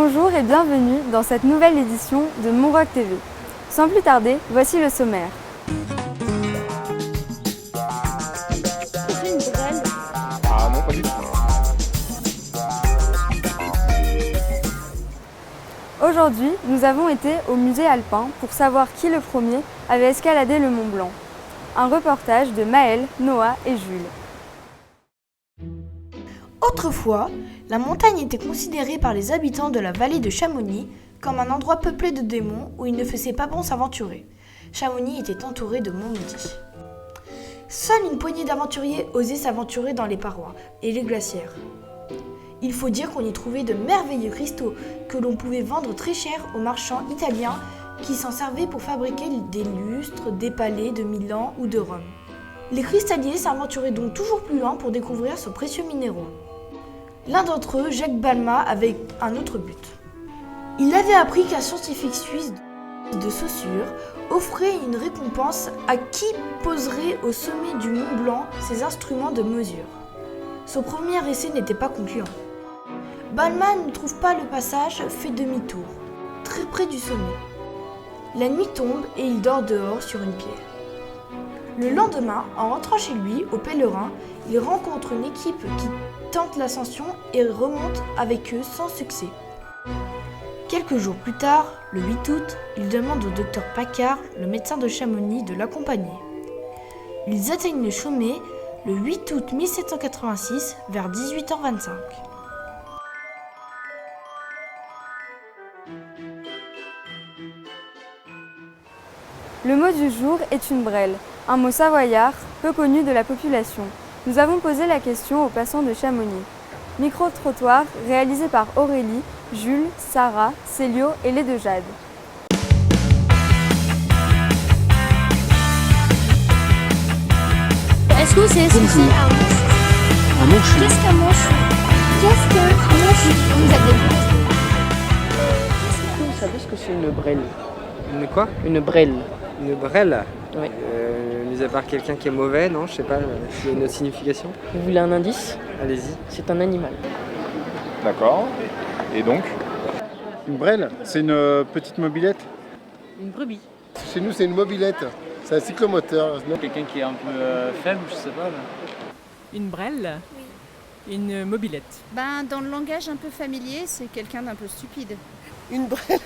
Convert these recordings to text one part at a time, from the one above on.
Bonjour et bienvenue dans cette nouvelle édition de Mon Rock TV. Sans plus tarder, voici le sommaire. C'est une brêle. Ah non, pas du tout. Aujourd'hui, nous avons été au musée alpin pour savoir qui le premier avait escaladé le Mont Blanc. Un reportage de Maëlle, Noah et Jules. Autrefois, la montagne était considérée par les habitants de la vallée de Chamonix comme un endroit peuplé de démons où il ne faisait pas bon s'aventurer. Chamonix était entouré de monts maudits. Seule une poignée d'aventuriers osaient s'aventurer dans les parois et les glacières. Il faut dire qu'on y trouvait de merveilleux cristaux que l'on pouvait vendre très cher aux marchands italiens qui s'en servaient pour fabriquer des lustres, des palais de Milan ou de Rome. Les cristalliers s'aventuraient donc toujours plus loin pour découvrir ce précieux minéraux. L'un d'entre eux, Jacques Balmat, avait un autre but. Il avait appris qu'un scientifique suisse de Saussure offrait une récompense à qui poserait au sommet du Mont Blanc ses instruments de mesure. Son premier essai n'était pas concluant. Balmat ne trouve pas le passage, fait demi-tour, très près du sommet. La nuit tombe et il dort dehors sur une pierre. Le lendemain, en rentrant chez lui, au pèlerin, il rencontre une équipe qui tente l'ascension et remonte avec eux sans succès. Quelques jours plus tard, le 8 août, il demande au docteur Paccard, le médecin de Chamonix, de l'accompagner. Ils atteignent le sommet le 8 août 1786 vers 18h25. Le mot du jour est une brêle, un mot savoyard peu connu de la population. Nous avons posé la question aux passants de Chamonix. Micro-trottoir réalisé par Aurélie, Jules, Sarah, Célio et les deux Jade. Est-ce que vous savez ce que c'est Un manche. Qu'est-ce qu'un manche? Qu'est-ce qu'un manche? Vous avez Vous savez ce que c'est une brêle? Une quoi? Une brêle. Une brêle? Oui. Mis à part quelqu'un qui est mauvais, non? Je sais pas s'il y a une autre signification. Vous voulez un indice? Allez-y. C'est un animal. D'accord. Et donc? Une brêle, c'est une petite mobilette. Une brebis. Chez nous, c'est une mobilette. C'est un cyclomoteur. Quelqu'un qui est un peu faible, je sais pas. Une brêle? Oui. Une mobilette? Dans le langage un peu familier, c'est quelqu'un d'un peu stupide. Une brêle,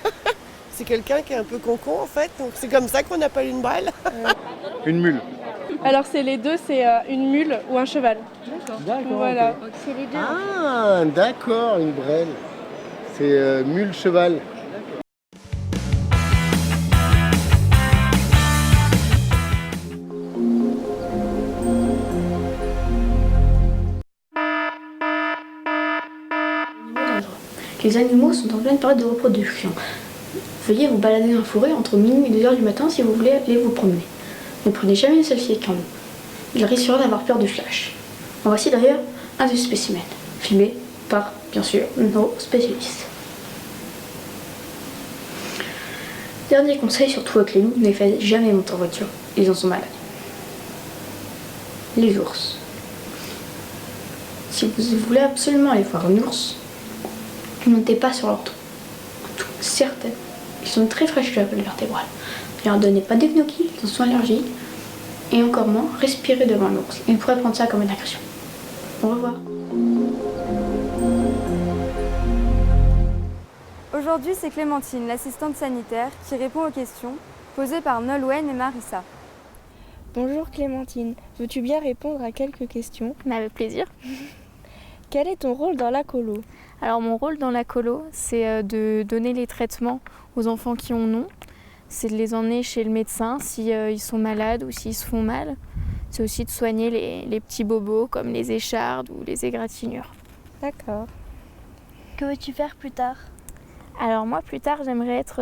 c'est quelqu'un qui est un peu concon en fait, donc c'est comme ça qu'on appelle une brêle. Une mule. Alors c'est les deux, c'est une mule ou un cheval. D'accord. Voilà. Ok. C'est les deux. Ah, d'accord, une brêle. C'est mule-cheval. Les animaux sont en pleine période de reproduction. Veuillez vous balader dans la forêt entre minuit et 2h du matin si vous voulez aller vous promener. Ne prenez jamais une selfie avec un loup. Il risquera d'avoir peur de flash. En voici d'ailleurs un des spécimens, filmé par, bien sûr, nos spécialistes. Dernier conseil, surtout avec les loups, ne les faites jamais monter en voiture, ils en sont malades. Les ours. Si vous voulez absolument aller voir un ours, ne montez pas sur leur dos. Certaines, ils sont très fragiles à la vertébrale. Ne leur donnez pas des gnocchis, ils en sont allergiques. Et encore moins, respirez devant l'ours. Il pourrait prendre ça comme une agression. Au revoir. Aujourd'hui, c'est Clémentine, l'assistante sanitaire, qui répond aux questions posées par Nolwenn et Marissa. Bonjour Clémentine, veux-tu bien répondre à quelques questions? Mais avec plaisir. Quel est ton rôle dans la colo? Alors mon rôle dans la colo, c'est de donner les traitements aux enfants qui en ont. C'est de les emmener chez le médecin si ils sont malades ou s'ils se font mal. C'est aussi de soigner les petits bobos comme les échardes ou les égratignures. D'accord. Que veux-tu faire plus tard? Alors moi plus tard j'aimerais être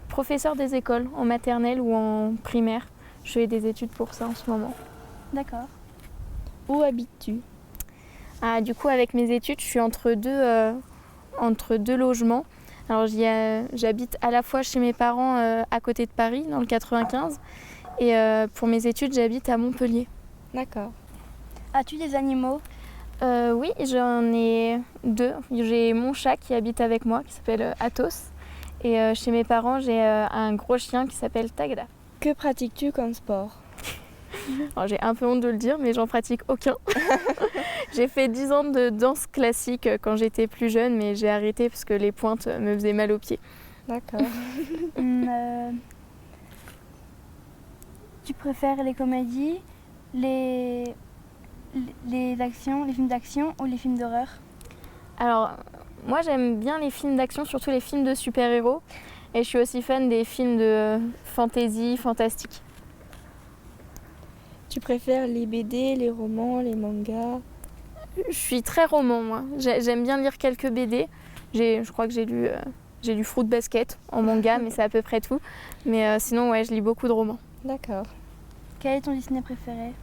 professeur des écoles en maternelle ou en primaire. Je fais des études pour ça en ce moment. D'accord. Où habites-tu? Du coup avec mes études je suis entre deux logements. Alors j'habite à la fois chez mes parents à côté de Paris, dans le 95, et pour mes études j'habite à Montpellier. D'accord. As-tu des animaux? Oui, j'en ai 2. J'ai mon chat qui habite avec moi, qui s'appelle Athos. Et chez mes parents, j'ai un gros chien qui s'appelle Tagda. Que pratiques-tu comme sport? Alors, j'ai un peu honte de le dire, mais j'en pratique aucun. J'ai fait 10 ans de danse classique quand j'étais plus jeune, mais j'ai arrêté parce que les pointes me faisaient mal aux pieds. D'accord. Tu préfères les comédies, les films d'action ou les films d'horreur? Alors, moi j'aime bien les films d'action, surtout les films de super-héros. Et je suis aussi fan des films de fantasy, fantastique. Tu préfères les BD, les romans, les mangas? Je suis très roman, moi. J'aime bien lire quelques BD. Je crois que j'ai lu Fruit Basket en manga, mais c'est à peu près tout. Mais sinon, ouais, je lis beaucoup de romans. D'accord. Quel est ton Disney préféré?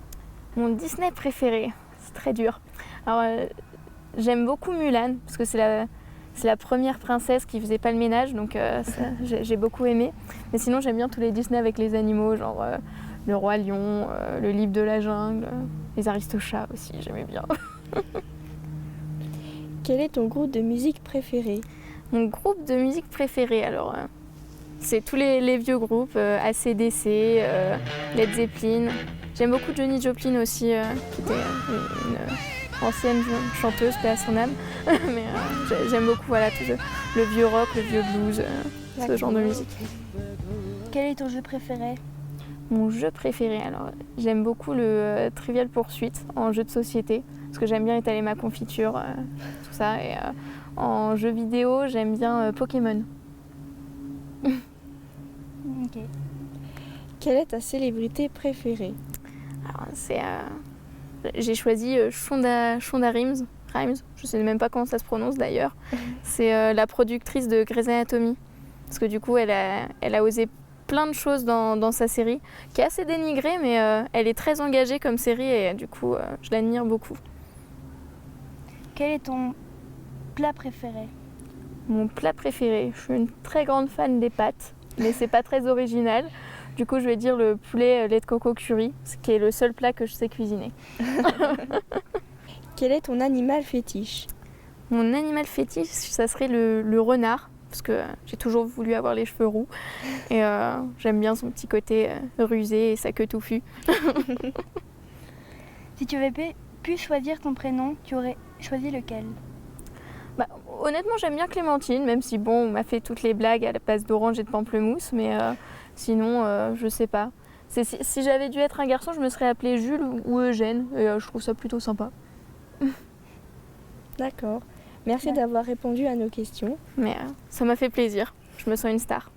Mon Disney préféré, c'est très dur. Alors, j'aime beaucoup Mulan, parce que c'est la première princesse qui faisait pas le ménage, donc j'ai beaucoup aimé. Mais sinon, j'aime bien tous les Disney avec les animaux, genre le Roi Lion, le Livre de la Jungle, les Aristochats aussi, j'aimais bien. Quel est ton groupe de musique préféré? Mon groupe de musique préféré, alors c'est tous les vieux groupes, AC/DC, Led Zeppelin. J'aime beaucoup Janis Joplin aussi, qui était une ancienne chanteuse, paix à son âme. Mais j'aime beaucoup voilà, tout le vieux rock, le vieux blues, ce genre de musique. Quel est ton jeu préféré? Mon jeu préféré, alors j'aime beaucoup le Trivial Pursuit en jeu de société, parce que j'aime bien étaler ma confiture, tout ça. Et en jeu vidéo, j'aime bien Pokémon. Ok. Quelle est ta célébrité préférée? Alors, j'ai choisi Shonda Rhimes, je sais même pas comment ça se prononce d'ailleurs. C'est la productrice de Grey's Anatomy, parce que du coup, elle a osé plein de choses dans sa série, qui est assez dénigrée, mais elle est très engagée comme série et du coup, je l'admire beaucoup. Quel est ton plat préféré? Mon plat préféré, je suis une très grande fan des pâtes, mais c'est pas très original. Du coup, je vais dire le poulet lait de coco curry, ce qui est le seul plat que je sais cuisiner. Quel est ton animal fétiche? Mon animal fétiche, ça serait le renard, parce que j'ai toujours voulu avoir les cheveux roux. Et j'aime bien son petit côté rusé et sa queue touffue. Si tu avais pu choisir ton prénom, tu aurais choisi lequel? Bah, honnêtement, j'aime bien Clémentine, même si bon, on m'a fait toutes les blagues à la base d'orange et de pamplemousse, mais sinon, je sais pas. Si j'avais dû être un garçon, je me serais appelée Jules ou Eugène, et je trouve ça plutôt sympa. D'accord. Merci d'avoir répondu à nos questions. Mais ça m'a fait plaisir. Je me sens une star.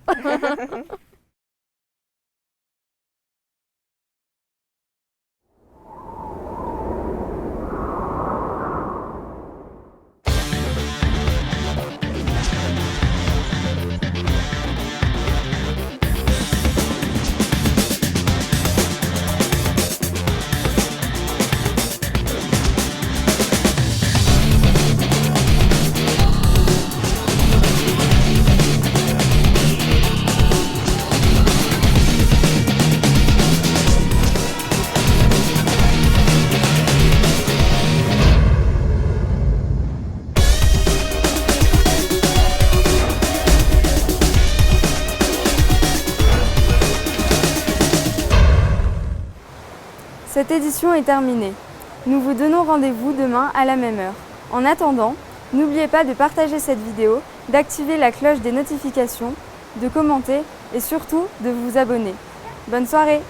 Cette édition est terminée. Nous vous donnons rendez-vous demain à la même heure. En attendant, n'oubliez pas de partager cette vidéo, d'activer la cloche des notifications, de commenter et surtout de vous abonner. Bonne soirée!